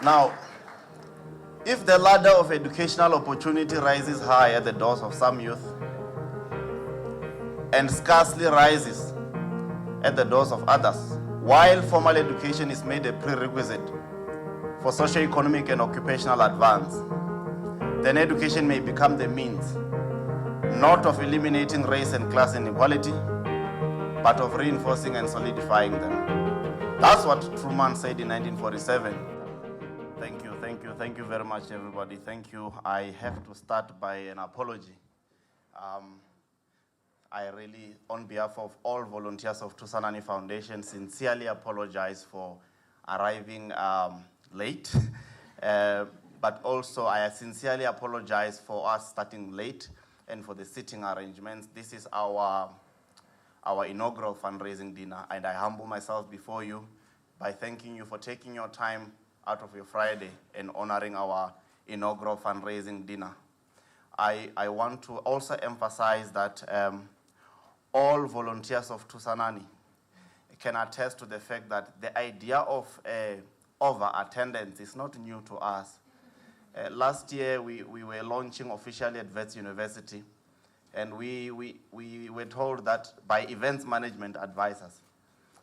Now, if the ladder of educational opportunity rises high at the doors of some youth and scarcely rises at the doors of others, while formal education is made a prerequisite for socio-economic and occupational advance, then education may become the means not of eliminating race and class inequality, but of reinforcing and solidifying them. That's what Truman said in 1947. Thank you very much, everybody. Thank you. I have to start by an apology. I really, on behalf of all volunteers of Thusanani Foundation, sincerely apologize for arriving late. But also, I sincerely apologize for us starting late and for the seating arrangements. This is our inaugural fundraising dinner, and I humble myself before you by thanking you for taking your time out of your Friday and honoring our inaugural fundraising dinner. I want to also emphasize that all volunteers of Thusanani can attest to the fact that the idea of over-attendance is not new to us. Last year, we were launching officially at Wits University, and we were told that by events management advisors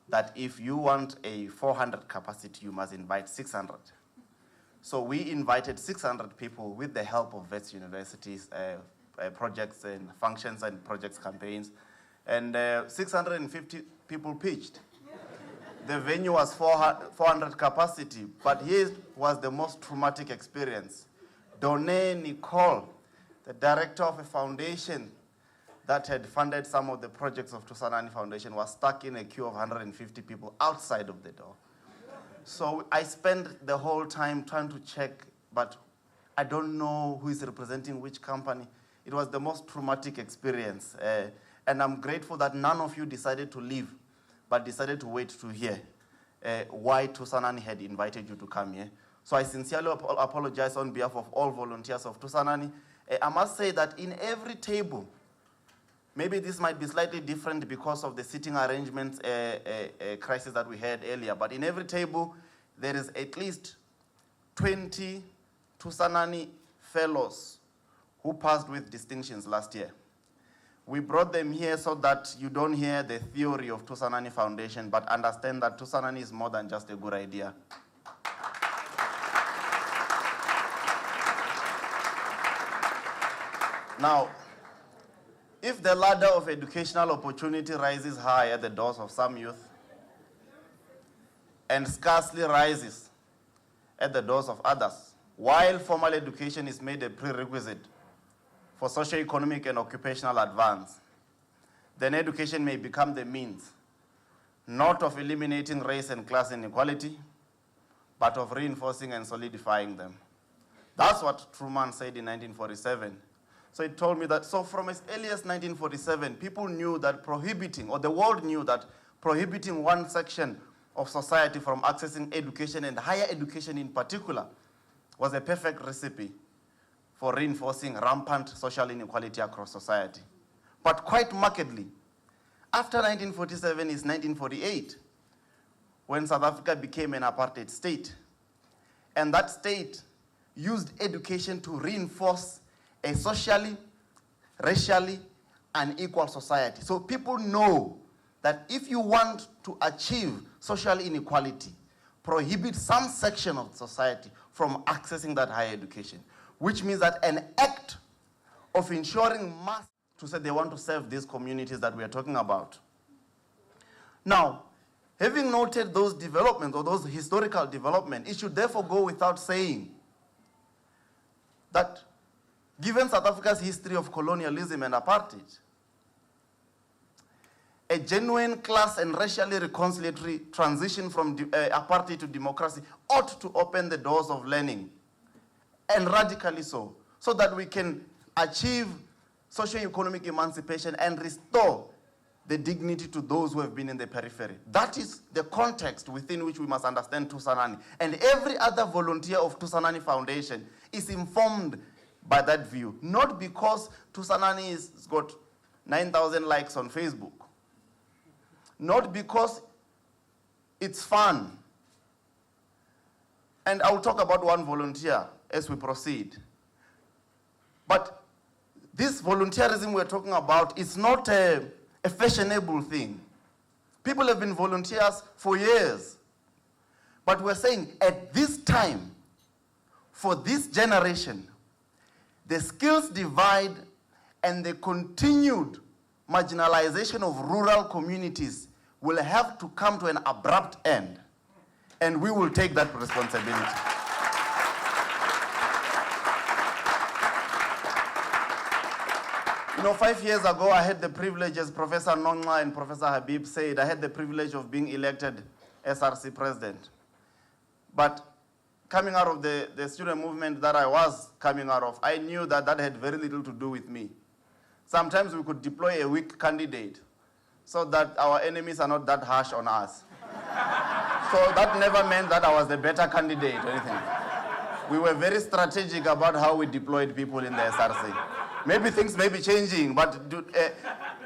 that if you want a 400 capacity, you must invite 600. So we invited 600 people with the help of Wits University's projects and functions and projects campaigns, and 650 people pitched. The venue was 400 capacity, but here was the most traumatic experience. Donnée Nicole, the director of a foundation that had funded some of the projects of Thusanani Foundation, was stuck in a queue of 150 people outside of the door. So I spent the whole time trying to check, but I don't know who is representing which company. It was the most traumatic experience. And I'm grateful that none of you decided to leave, but decided to wait to hear why Thusanani had invited you to come here. So I sincerely apologize on behalf of all volunteers of Thusanani. I must say that in every table, maybe this might be slightly different because of the seating arrangements crisis that we had earlier, but in every table, there is at least 20 Thusanani fellows who passed with distinctions last year. We brought them here so that you don't hear the theory of Thusanani Foundation, but understand that Thusanani is more than just a good idea. Now, if the ladder of educational opportunity rises high at the doors of some youth and scarcely rises at the doors of others, while formal education is made a prerequisite for socio-economic and occupational advance, then education may become the means not of eliminating race and class inequality, but of reinforcing and solidifying them. That's what Truman said in 1947. So it told me that, so from as early as 1947, people knew that prohibiting, or the world knew that prohibiting one section of society from accessing education, and higher education in particular, was a perfect recipe for reinforcing rampant social inequality across society. But quite markedly, after 1947 is 1948, when South Africa became an apartheid state. And that state used education to reinforce a socially, racially unequal society. So people know that if you want to achieve social inequality, prohibit some section of society from accessing that higher education, which means that an act of ensuring mass to say they want to serve these communities that we are talking about. Now, having noted those developments or those historical developments, it should therefore go without saying that given South Africa's history of colonialism and apartheid, a genuine class and racially reconciliatory transition from apartheid to democracy ought to open the doors of learning, and radically so that we can achieve socio-economic emancipation and restore the dignity to those who have been in the periphery. That is the context within which we must understand Thusanani. And every other volunteer of Thusanani Foundation is informed by that view. Not because Thusanani has got 9,000 likes on Facebook. Not because it's fun. And I'll talk about one volunteer as we proceed. But this volunteerism we're talking about is not a fashionable thing. People have been volunteers for years. But we're saying at this time, for this generation, the skills divide and the continued marginalization of rural communities will have to come to an abrupt end. And we will take that responsibility. You know, 5 years ago, I had the privilege, as Professor Nonga and Professor Habib said, I had the privilege of being elected SRC president. But coming out of the student movement that I was coming out of, I knew that that had very little to do with me. Sometimes we could deploy a weak candidate so that our enemies are not that harsh on us. So that never meant that I was the better candidate or anything. We were very strategic about how we deployed people in the SRC. Maybe things may be changing, but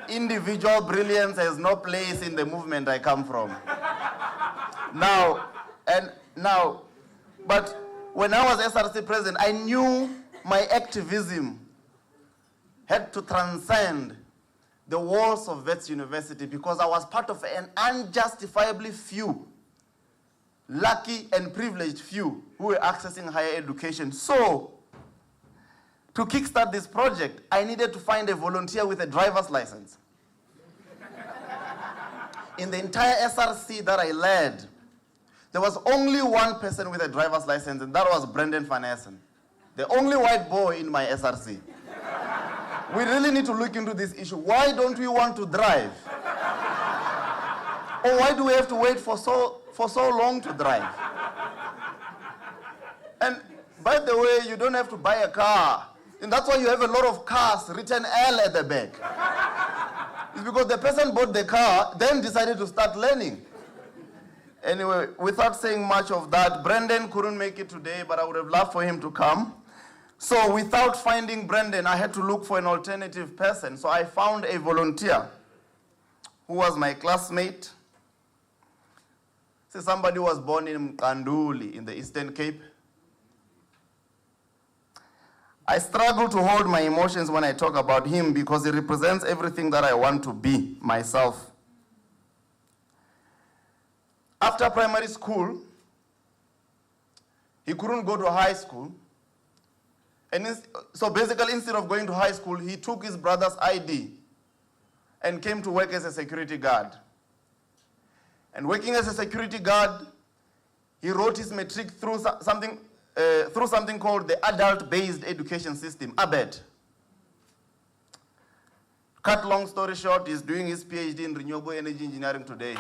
individual brilliance has no place in the movement I come from. But when I was SRC president, I knew my activism had to transcend the walls of Wits University because I was part of an unjustifiably few, lucky and privileged few who were accessing higher education. So, to kickstart this project, I needed to find a volunteer with a driver's license. In the entire SRC that I led, there was only one person with a driver's license, and that was Brendan Van Essen, the only white boy in my SRC. We really need to look into this issue. Why don't we want to drive? Or why do we have to wait for so long to drive? And by the way, you don't have to buy a car. And that's why you have a lot of cars written L at the back. It's because the person bought the car, then decided to start learning. Anyway, without saying much of that, Brendan couldn't make it today, but I would have loved for him to come. So without finding Brendan, I had to look for an alternative person. So I found a volunteer who was my classmate. So somebody who was born in Mkanduli in the Eastern Cape. I struggle to hold my emotions when I talk about him because he represents everything that I want to be myself. After primary school, he couldn't go to high school. And so basically, instead of going to high school, he took his brother's ID and came to work as a security guard. And working as a security guard, he wrote his matric through something called the Adult-Based Education System, ABED. Cut long story short, he's doing his PhD in renewable energy engineering today.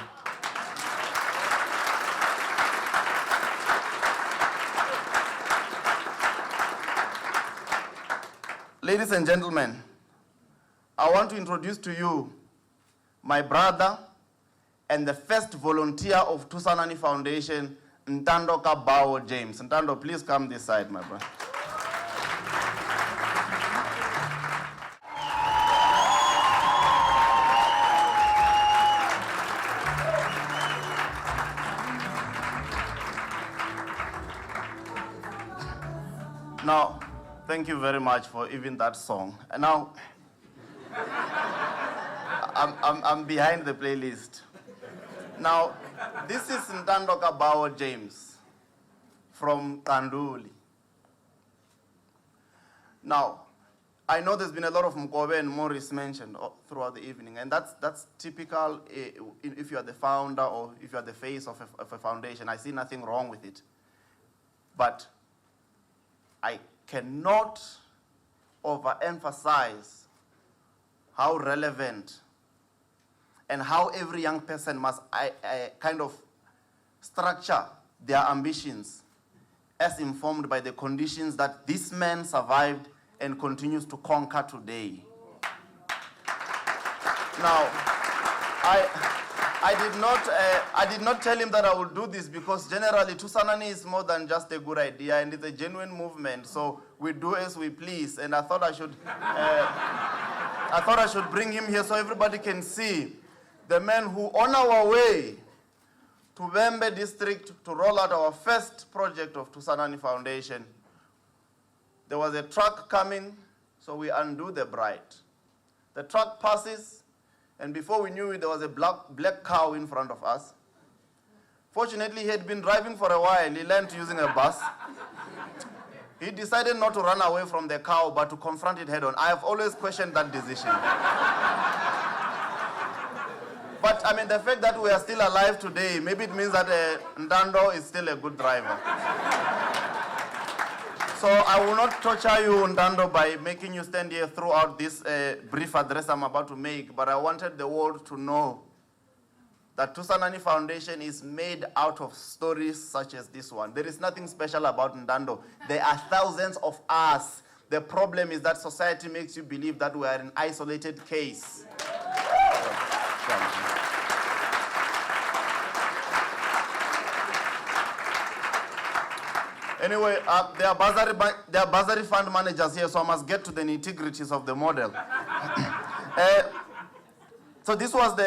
Ladies and gentlemen, I want to introduce to you my brother and the first volunteer of Thusanani Foundation, Nando Kabao James. Nando, please come this side, my brother. Now, thank you very much for even that song. And now, I'm behind the playlist. Now, this is Nando Kabao James from Kanduli. Now, I know there's been a lot of Mukovhe and Morris mentioned throughout the evening, and that's typical if you are the founder or if you are the face of a foundation. I see nothing wrong with it. But I cannot overemphasize how relevant and how every young person must kind of structure their ambitions as informed by the conditions that this man survived and continues to conquer today. Now, I did not tell him that I would do this because generally Thusanani is more than just a good idea and it's a genuine movement. So we do as we please. And I thought I should bring him here so everybody can see the man who, on our way to Bembe district to roll out our first project of Thusanani Foundation. There was a truck coming, so we undo the bright. The truck passes, and before we knew it, there was a black cow in front of us. Fortunately, he had been driving for a while. He learned using a bus. He decided not to run away from the cow, but to confront it head on. I have always questioned that decision. But I mean, the fact that we are still alive today, maybe it means that Nando is still a good driver. So I will not torture you, Nando, by making you stand here throughout this brief address I'm about to make, but I wanted the world to know that Thusanani Foundation is made out of stories such as this one. There is nothing special about Nando. There are thousands of us. The problem is that society makes you believe that we are an isolated case. Anyway, there are bursary fund managers here, so I must get to the nitty-gritties of the model. So this was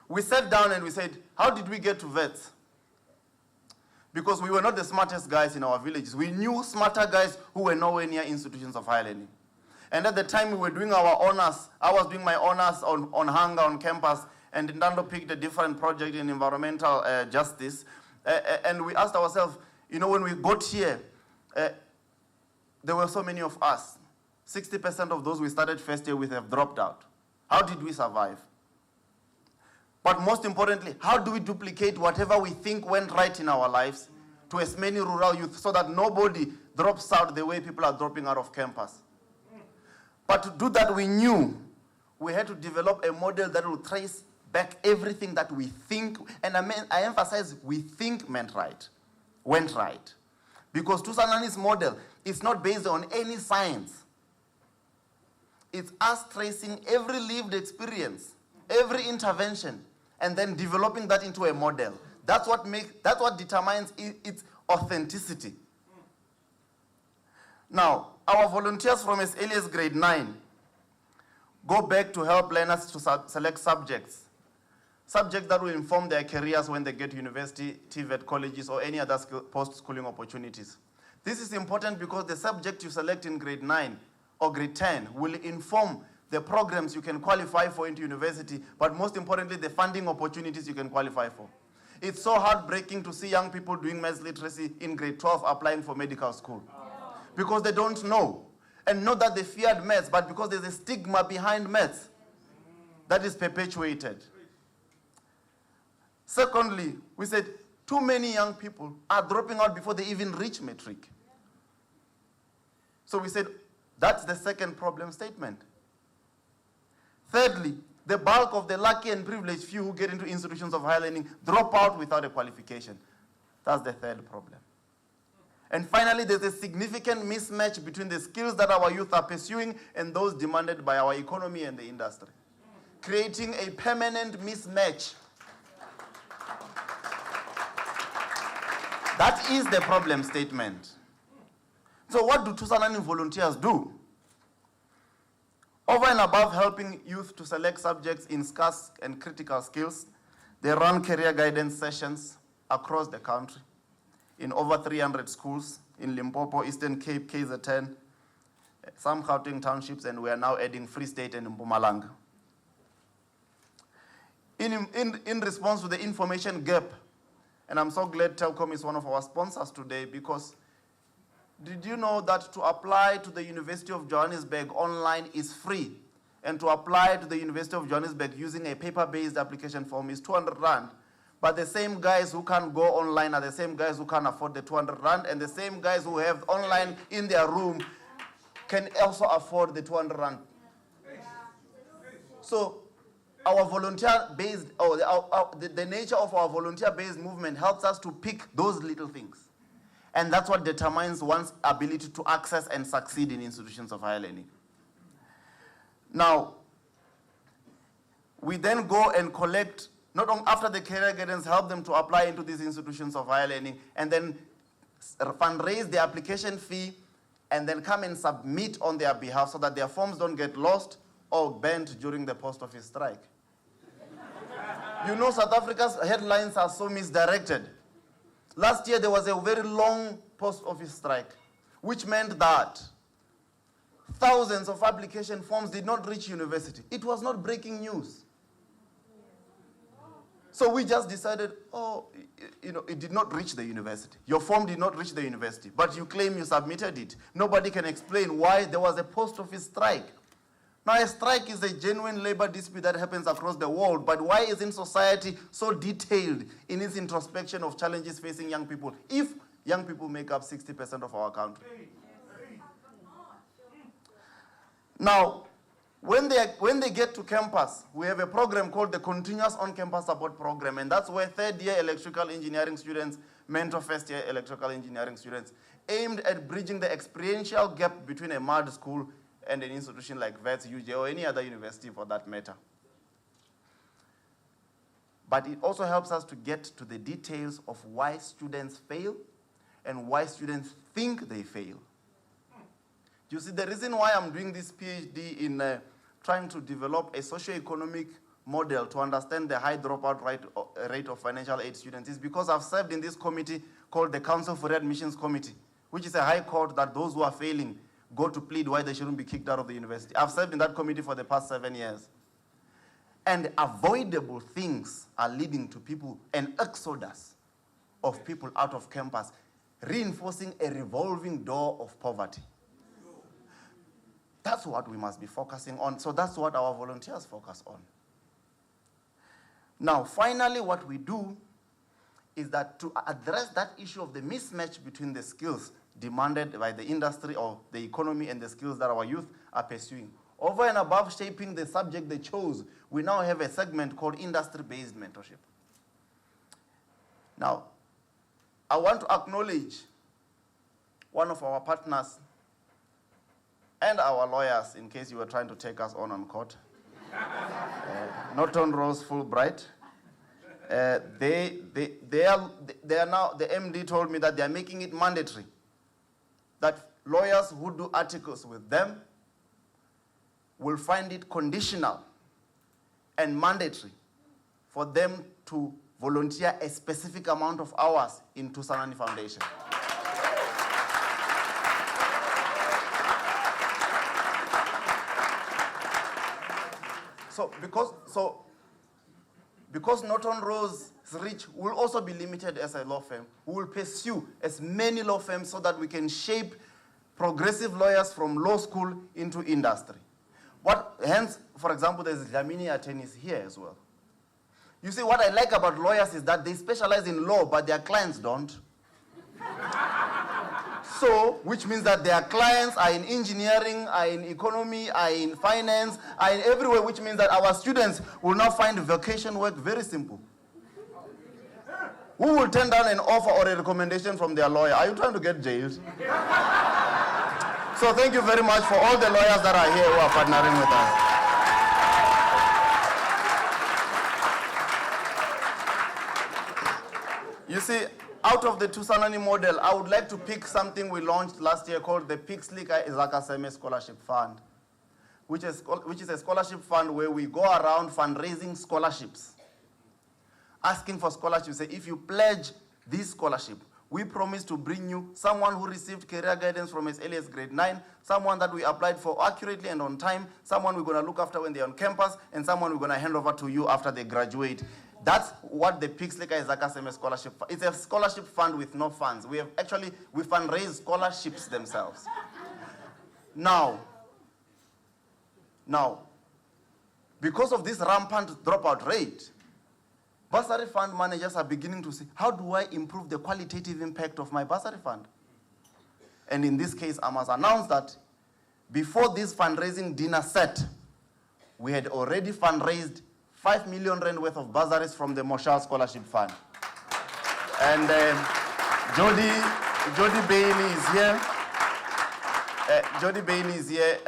we sat down and we said, how did we get to vets? Because we were not the smartest guys in our villages. We knew smarter guys who were nowhere near institutions of higher learning. And at the time we were doing our honors, I was doing my honors on hunger on campus, and Nando picked a different project in environmental justice. And we asked ourselves, you know, when we got here, there were so many of us. 60% of those we started first year with have dropped out. How did we survive? But most importantly, how do we duplicate whatever we think went right in our lives to as many rural youth so that nobody drops out the way people are dropping out of campus? But to do that, we knew we had to develop a model that will trace back everything that we think, and I emphasize we think went right. Because Thusanani's model is not based on any science. It's us tracing every lived experience, every intervention, and then developing that into a model. That's what determines its authenticity. Now, our volunteers from as early as grade 9 go back to help learners to select subjects that will inform their careers when they get to university, TVET colleges, or any other post-schooling opportunities. This is important because the subject you select in grade 9 or grade 10 will inform the programs you can qualify for into university, but most importantly, the funding opportunities you can qualify for. It's so heartbreaking to see young people doing maths literacy in grade 12 applying for medical school because they don't know. And not that they feared maths, but because there's a stigma behind maths that is perpetuated. Secondly, we said too many young people are dropping out before they even reach matric. So we said that's the second problem statement. Thirdly, the bulk of the lucky and privileged few who get into institutions of higher learning drop out without a qualification. That's the third problem. And finally, there's a significant mismatch between the skills that our youth are pursuing and those demanded by our economy and the industry, creating a permanent mismatch. That is the problem statement. So what do Thusanani volunteers do? Over and above helping youth to select subjects in scarce and critical skills, they run career guidance sessions across the country in over 300 schools in Limpopo, Eastern Cape, KZN, some Gauteng townships, and we are now adding Free State and Mpumalanga. In response to the information gap, and I'm so glad Telkom is one of our sponsors today, because did you know that to apply to the University of Johannesburg online is free, and to apply to the University of Johannesburg using a paper-based application form is 200 Rand. But the same guys who can't go online are the same guys who can't afford the 200 Rand, and the same guys who have online in their room can also afford the 200 Rand. So our volunteer-based, the nature of our volunteer-based movement helps us to pick those little things. And that's what determines one's ability to access and succeed in institutions of higher learning. Now, we then go and collect, not only after the career guidance, help them to apply into these institutions of higher learning, and then fundraise the application fee, and then come and submit on their behalf so that their forms don't get lost or burnt during the post office strike. You know, South Africa's headlines are so misdirected. Last year, there was a very long post office strike, which meant that thousands of application forms did not reach university. It was not breaking news. So we just decided, oh, it did not reach the university. Your form did not reach the university, but you claim you submitted it. Nobody can explain why there was a post office strike. Now, a strike is a genuine labor dispute that happens across the world, but why isn't society so detailed in its introspection of challenges facing young people, if young people make up 60% of our country? Now, when they get to campus, we have a program called the Continuous On-Campus Support Program, and that's where third-year electrical engineering students mentor first-year electrical engineering students, aimed at bridging the experiential gap between a mud school and an institution like Wits, UJ, or any other university for that matter. But it also helps us to get to the details of why students fail and why students think they fail. You see, the reason why I'm doing this PhD in trying to develop a socio-economic model to understand the high dropout rate of financial aid students is because I've served in this committee called the Council for Readmissions Committee, which is a high court that those who are failing go to plead why they shouldn't be kicked out of the university. I've served in that committee for the past 7 years. And avoidable things are leading to people, an exodus of people out of campus, reinforcing a revolving door of poverty. That's what we must be focusing on. So that's what our volunteers focus on. Now, finally, what we do is that to address that issue of the mismatch between the skills demanded by the industry or the economy and the skills that our youth are pursuing. Over and above shaping the subject they chose, we now have a segment called industry-based mentorship. Now, I want to acknowledge one of our partners and our lawyers, in case you were trying to take us on court. Norton Rose Fulbright. They are now, the MD told me that they are making it mandatory that lawyers who do articles with them will find it conditional and mandatory for them to volunteer a specific amount of hours in Thusanani Foundation. Because Norton Rose's reach will also be limited as a law firm, we will pursue as many law firms so that we can shape progressive lawyers from law school into industry. Hence, for example, there's Dlamini attorneys here as well. You see, what I like about lawyers is that they specialize in law, but their clients don't. So, which means that their clients are in engineering, are in economy, are in finance, are in everywhere, which means that our students will now find vocation work very simple. Who will turn down an offer or a recommendation from their lawyer? Are you trying to get jailed? So thank you very much for all the lawyers that are here who are partnering with us. You see, out of the Thusanani model, I would like to pick something we launched last year called the Pixlika Izakaseme Scholarship Fund, which is a scholarship fund where we go around fundraising scholarships, asking for scholarships. Say, if you pledge this scholarship, we promise to bring you someone who received career guidance from as early as grade 9, someone that we applied for accurately and on time, someone we're going to look after when they're on campus, and someone we're going to hand over to you after they graduate. That's what the Pixlika Izakaseme Scholarship Fund. It's a scholarship fund with no funds. We fundraise scholarships themselves. Now, because of this rampant dropout rate, bursary fund managers are beginning to say, how do I improve the qualitative impact of my bursary fund? And in this case, I must announce that before this fundraising dinner set, we had already fundraised 5 million rand worth of bursaries from the Moshal Scholarship Fund. And Jody Bailey is here. Jody Bailey is here.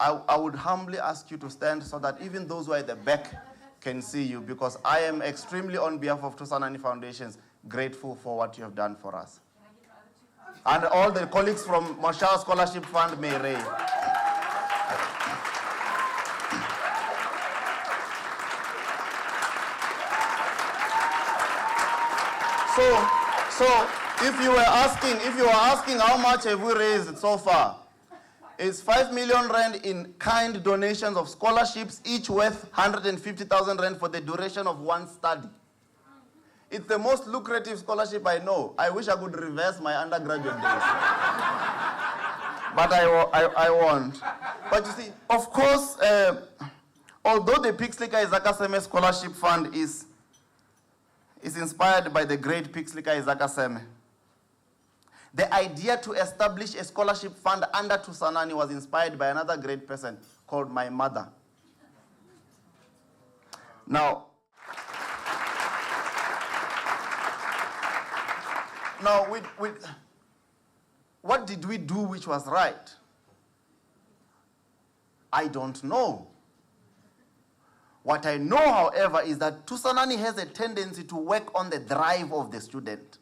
I would humbly ask you to stand so that even those who are at the back can see you, because I am extremely, on behalf of Thusanani Foundations, grateful for what you have done for us. And all the colleagues from Moshal Scholarship Fund may raise. So if you were asking how much have we raised so far, it's 5 million rand in kind donations of scholarships, each worth 150,000 rand for the duration of one study. It's the most lucrative scholarship I know. I wish I could reverse my undergraduate days. But I won't. But you see, of course, although the Pixlika Izakaseme Scholarship Fund is inspired by the great Pixlika Izakaseme, the idea to establish a scholarship fund under Thusanani was inspired by another great person called my mother. Now, what did we do which was right? I don't know. What I know, however, is that Thusanani has a tendency to work on the drive of the student.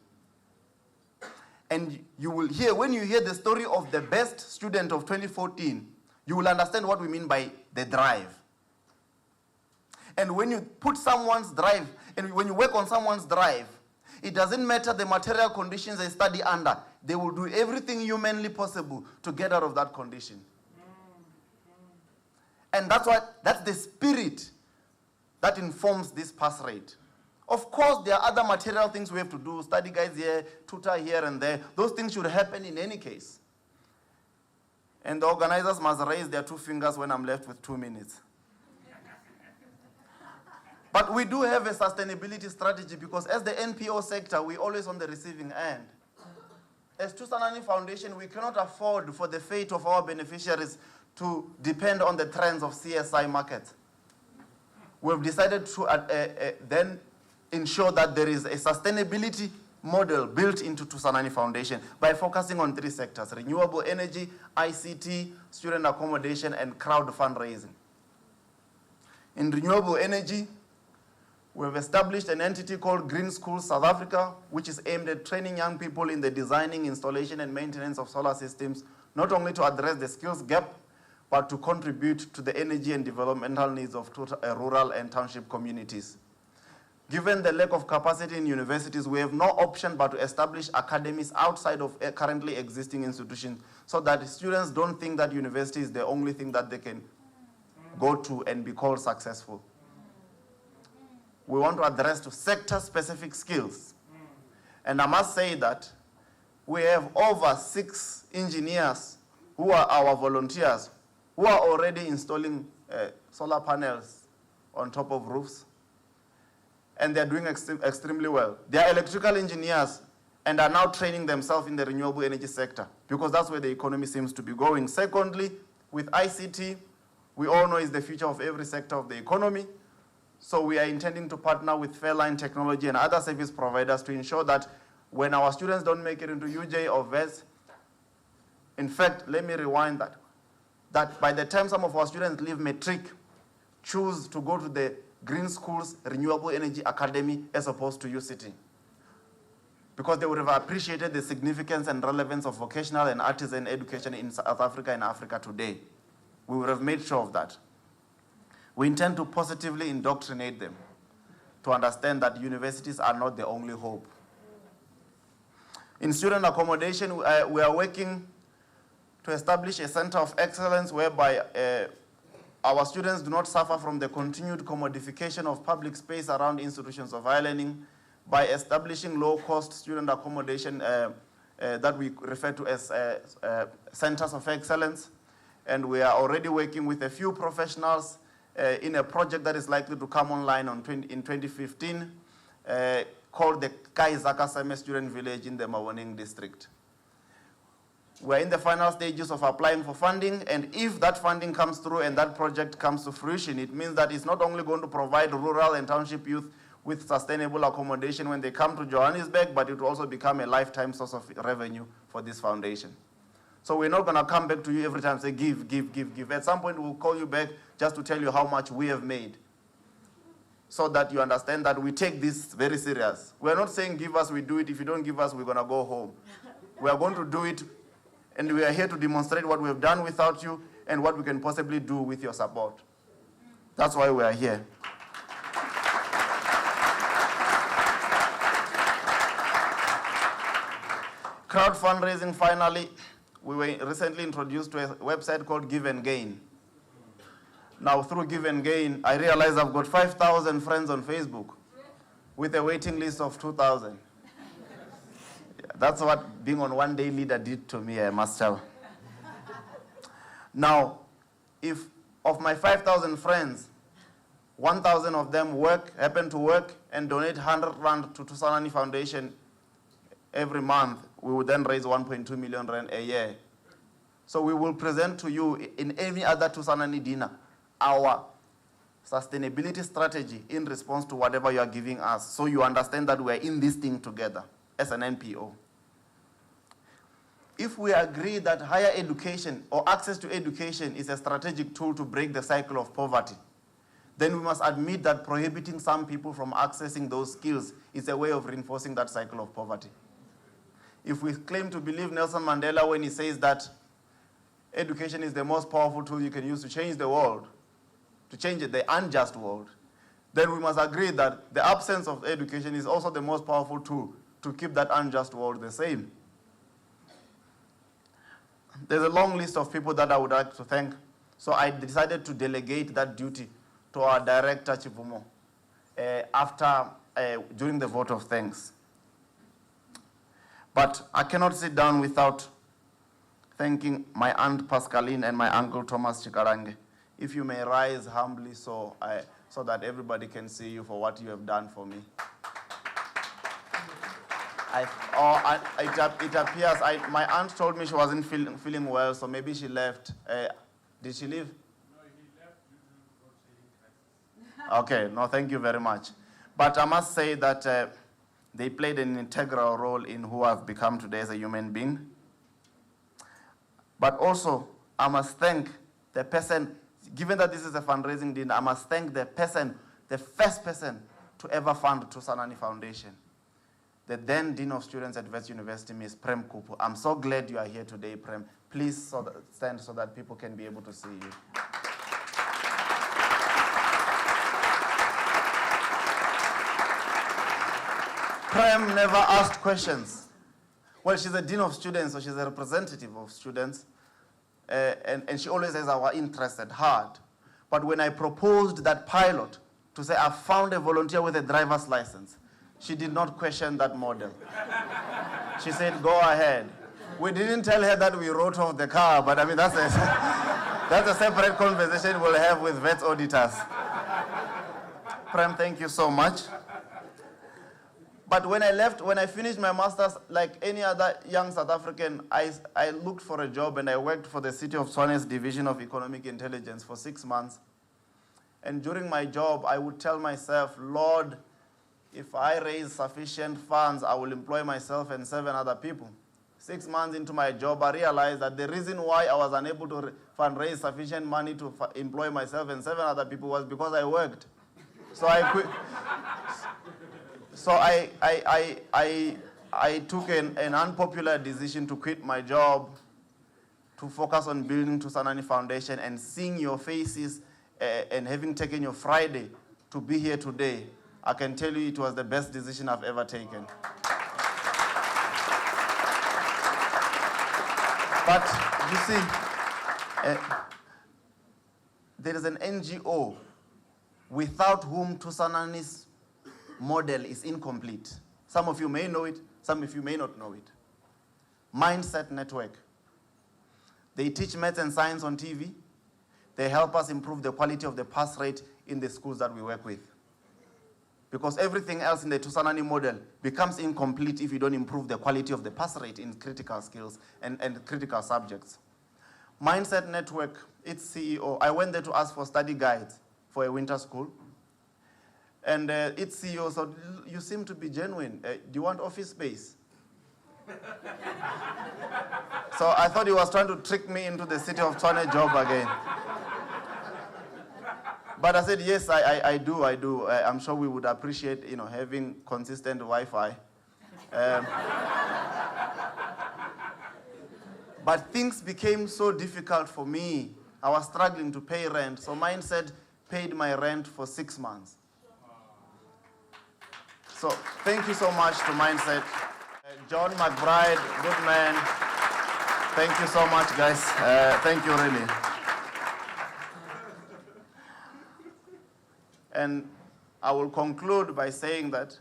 And you will hear, when you hear the story of the best student of 2014, you will understand what we mean by the drive. And when you put someone's drive, and when you work on someone's drive, it doesn't matter the material conditions they study under. They will do everything humanly possible to get out of that condition. And that's the spirit that informs this pass rate. Of course, there are other material things we have to do, study guides here, tutor here and there. Those things should happen in any case. And the organizers must raise their 2 fingers when I'm left with 2 minutes. But we do have a sustainability strategy because as the NPO sector, we're always on the receiving end. As Thusanani Foundation, we cannot afford for the fate of our beneficiaries to depend on the trends of CSI markets. We've decided to then ensure that there is a sustainability model built into Thusanani Foundation by focusing on 3 sectors: renewable energy, ICT, student accommodation, and crowd fundraising. In renewable energy, we've established an entity called Green Schools South Africa, which is aimed at training young people in the designing, installation, and maintenance of solar systems, not only to address the skills gap, but to contribute to the energy and developmental needs of rural and township communities. Given the lack of capacity in universities, we have no option but to establish academies outside of currently existing institutions so that students don't think that university is the only thing that they can go to and be called successful. We want to address to sector-specific skills. And I must say that we have over 6 engineers who are our volunteers who are already installing solar panels on top of roofs. And they're doing extremely well. They are electrical engineers and are now training themselves in the renewable energy sector because that's where the economy seems to be going. Secondly, with ICT, we all know is the future of every sector of the economy. So we are intending to partner with Fairline Technology and other service providers to ensure that when our students don't make it into UJ or VES, in fact, let me rewind that by the time some of our students leave matric, choose to go to the Green Schools Renewable Energy Academy as opposed to UCT. Because they would have appreciated the significance and relevance of vocational and artisan education in South Africa and Africa today. We would have made sure of that. We intend to positively indoctrinate them to understand that universities are not the only hope. In student accommodation, we are working to establish a center of excellence whereby our students do not suffer from the continued commodification of public space around institutions of higher learning by establishing low-cost student accommodation that we refer to as centers of excellence. And we are already working with a few professionals in a project that is likely to come online in 2015 called the Kaizakaseme Student Village in the Mawoning district. We're in the final stages of applying for funding, and if that funding comes through and that project comes to fruition, it means that it's not only going to provide rural and township youth with sustainable accommodation when they come to Johannesburg, but it will also become a lifetime source of revenue for this foundation. So we're not going to come back to you every time and say, give, give, give, give. At some point, we'll call you back just to tell you how much we have made so that you understand that we take this very serious. We're not saying give us, we do it. If you don't give us, we're going to go home. We are going to do it, and we are here to demonstrate what we have done without you and what we can possibly do with your support. That's why we are here. Crowd fundraising, finally, we were recently introduced to a website called Give and Gain. Now, through Give and Gain, I realized I've got 5,000 friends on Facebook with a waiting list of 2,000. That's what being on one day leader did to me, I must tell. Now, if of my 5,000 friends, 1,000 of them happen to work and donate 100 Rand to Thusanani Foundation every month, we would then raise 1.2 million Rand a year. So we will present to you in any other Thusanani dinner our sustainability strategy in response to whatever you are giving us, so you understand that we are in this thing together as an NPO. If we agree that higher education or access to education is a strategic tool to break the cycle of poverty, then we must admit that prohibiting some people from accessing those skills is a way of reinforcing that cycle of poverty. If we claim to believe Nelson Mandela when he says that education is the most powerful tool you can use to change the world, to change the unjust world, then we must agree that the absence of education is also the most powerful tool to keep that unjust world the same. There's a long list of people that I would like to thank, so I decided to delegate that duty to our director, Chivumo, during the vote of thanks. But I cannot sit down without thanking my Aunt Pascaline and my Uncle Thomas Chikarange. If you may rise humbly so that everybody can see you for what you have done for me. It appears, my aunt told me she wasn't feeling well, so maybe she left. Did she leave? No, he left due to road saving crisis. Okay, no, thank you very much. But I must say that they played an integral role in who I've become today as a human being. But also, I must thank the person, given that this is a fundraising dinner, I must thank the first person to ever fund Thusanani Foundation. The then Dean of Students at Wits University, Ms. Prem Kupu. I'm so glad you are here today, Prem. Please stand so that people can be able to see you. Prem never asked questions. Well, she's a Dean of Students, so she's a representative of students, and she always has our interest at heart. But when I proposed that pilot to say, I found a volunteer with a driver's license, she did not question that model. She said, go ahead. We didn't tell her that we wrote off the car, but I mean, that's a separate conversation we'll have with vet auditors. Prem, thank you so much. But when I finished my master's, like any other young South African, I looked for a job and I worked for the City of Tshwane's Division of Economic Intelligence for 6 months. And during my job, I would tell myself, Lord, if I raise sufficient funds, I will employ myself and 7 other people. 6 months into my job, I realized that the reason why I was unable to fundraise sufficient money to employ myself and 7 other people was because I worked. So I quit. So I took an unpopular decision to quit my job, to focus on building Thusanani Foundation, and seeing your faces and having taken your Friday to be here today, I can tell you it was the best decision I've ever taken. But you see, there is an NGO without whom Thusanani's model is incomplete. Some of you may know it, some of you may not know it. Mindset Network. They teach maths and science on TV. They help us improve the quality of the pass rate in the schools that we work with. Because everything else in the Thusanani model becomes incomplete if you don't improve the quality of the pass rate in critical skills and critical subjects. Mindset Network, its CEO, I went there to ask for study guides for a winter school. And its CEO said, you seem to be genuine. Do you want office space? So I thought he was trying to trick me into the City of Tshwane job again. But I said, yes, I do. I'm sure we would appreciate, having consistent Wi-Fi. But things became so difficult for me. I was struggling to pay rent. So Mindset paid my rent for 6 months. So thank you so much to Mindset. John McBride, good man. Thank you so much, guys. Thank you, really. And I will conclude by saying that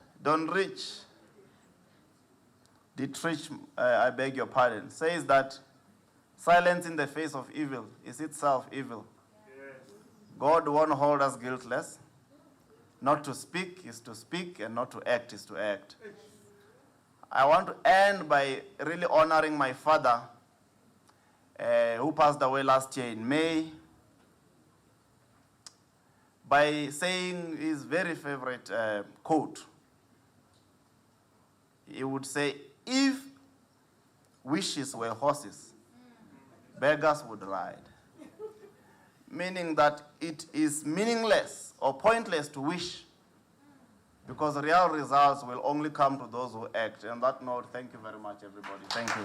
Dietrich, I beg your pardon, says that silence in the face of evil is itself evil. Yes. God won't hold us guiltless. Not to speak is to speak, and not to act is to act. I want to end by really honoring my father, who passed away last year in May, by saying his very favorite quote. He would say, if wishes were horses, beggars would ride. Meaning that it is meaningless or pointless to wish, because real results will only come to those who act. And on that note, thank you very much, everybody. Thank you.